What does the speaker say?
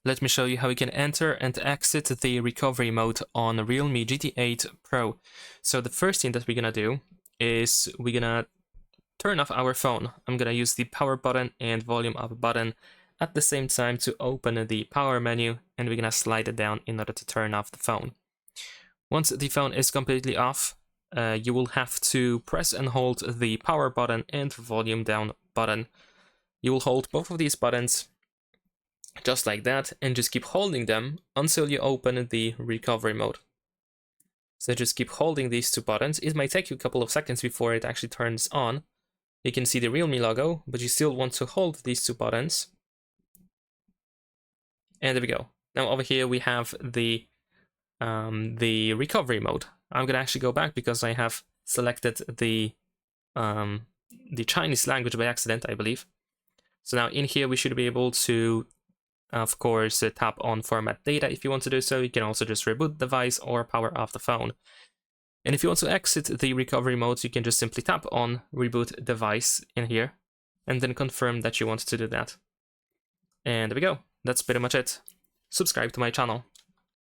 let me show you how you can enter and exit the recovery mode on Realme GT8 Pro. So the first thing that we're gonna do is we're gonna turn off our phone. I'm gonna use the power button and volume up button at the same time to open the power menu, and we're gonna slide it down in order to turn off the phone. Once the phone is completely off, you will have to press and hold the power button and volume down button. You will hold both of these buttons just like that, and just keep holding them until you open the recovery mode. So just keep holding these two buttons. It might take you a couple of seconds before it actually turns on. You can see the Realme logo, but you still want to hold these two buttons. And there we go. Now over here we have the recovery mode. I'm gonna actually go back because I have selected the Chinese language by accident, I believe. So now in here we should be able to, of course, tap on format data if you want to do so. You can also just reboot the device or power off the phone. And if you want to exit the recovery mode, you can just simply tap on reboot device in here and then confirm that you want to do that. And there we go. That's pretty much it. Subscribe to my channel.